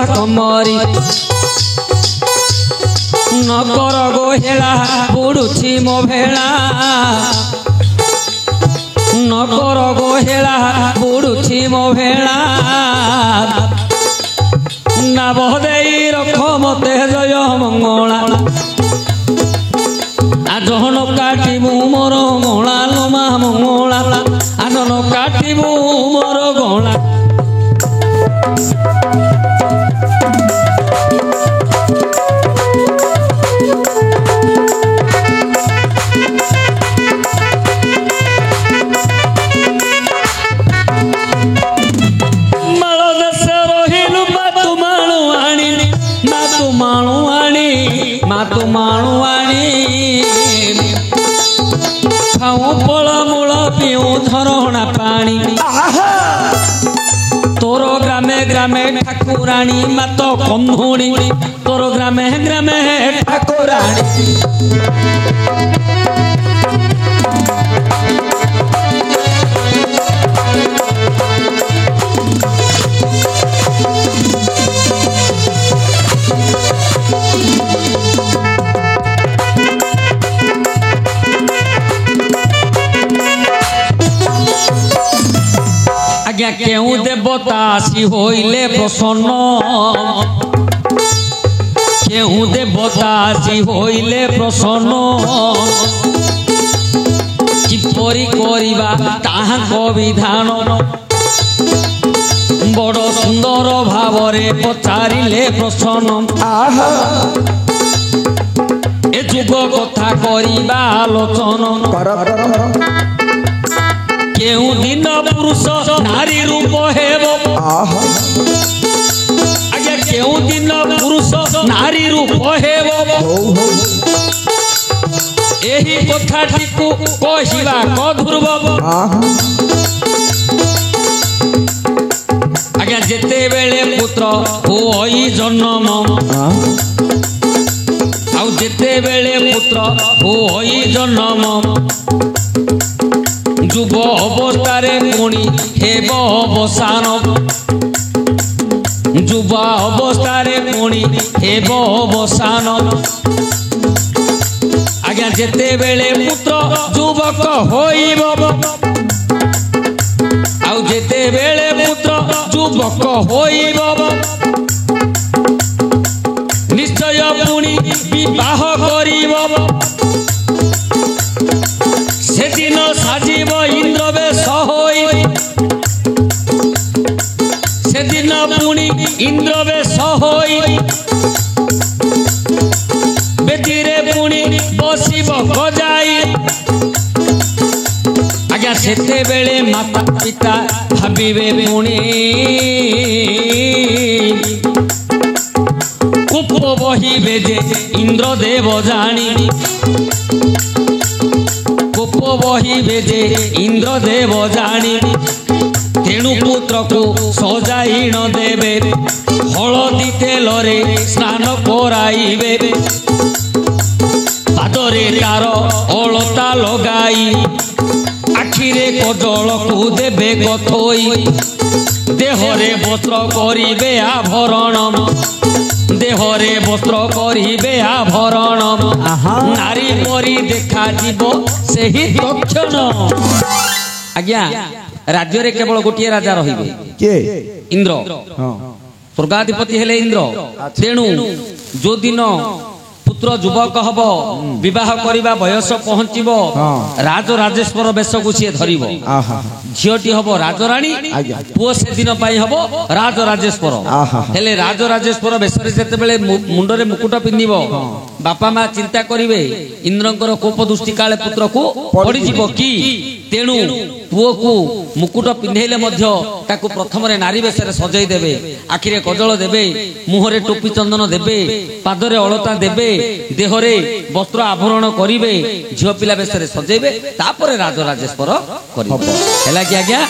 कमरी नकर गोहेला बुड़ुछि मो भेला नकर गोहेला बुड़ुछि मो भेला नाम देई रख मते जय मंगला आजन काटिबू मोर गला लोमा मंगला आजन काटिबू मोर गला मातु माणुआणी खाऊ फल मूल पीऊ झरणा पानी तोर ग्रामे ग्रामे ठाकुराणी मात कन्हुणी तोर ग्रामे ग्रामे ठाकुराणी आज्ञा केउ देवता आसी होइले प्रसन्न केउ देवता आसी होइले प्रसन्न किपरि करिबा ताहाक विधान बड़ सुंदर भावरे पचारिले प्रसन्न ए जुग कथा करिबा आलोचन केउ दिन पुरुष नारी रूप हेबो आगे केउ दिन पुरुष नारी रूप हेबो एही कथाटी को कहिबा कधुरब आगे जेते बेले पुत्र होई जन्म आउ जेते बेले पुत्र होई जन्म जुब अवस्थारे पुणी हेब अवसान जुब अवस्थारे पुणी हेब अवसान आज्ञा जेते बेले पुत्र युवक होइब आउ जेते बेले पुत्र युवक होइब निश्चय पुणी विवाह करिब सेदिन साजिब इंद्र बेश होई सेदिन पुणी इंद्र बेश होई बेदीरे पुणी बसिब गजाई आज्ञा सेते बेले माता पिता भाबिबे पुणी कूप बहिबे जे इंद्र देव जानी कूप बहिबे जे इंद्र देव जानी तेणु पुत्र को सजाई न देवे हलदी तेल रे स्नान कराइबे पादरे तार अलता लगाई आखिरे कजल को देवे गथोई देहरे वस्त्र करिबे आभरण देहरे वस्त्र करिबे आभरण नारी परी देखा जीवो सेही तक्षण आज्ञा राज्य रे केवल गोटिए राजा रहिबे के इंद्र स्वर्गाधिपति हेले इंद्र तेणु जो दिन पुत्र युवक हब विवाह करिबा बयस पहुँचीब राज राजेश्वर बेश को सी धरिब झीटी हब राजराणी पुओ से दिन पाई हब राज राजेश्वर हेले राज राजेश्वर बेश जेते बेले मुंडरे मुकुट पिंधिब बापा माँ चिंता करिवे इंद्रंकर कोप दृष्टि काले पुत्र को पड़ीजिब कि तेणु पुओ को मुकुट पिंधेले मध्य ताकू प्रथम नारी बेश सजाई देवे आखिरे कजल देवे मुहरे टोपी चंदन देवे पादरे अलता देवे देहरे वस्त्र आभरण करिवे झियो पिला बेश सजेबे तापरे राज राजेश्वर करिवे हैला कि आज्ञा।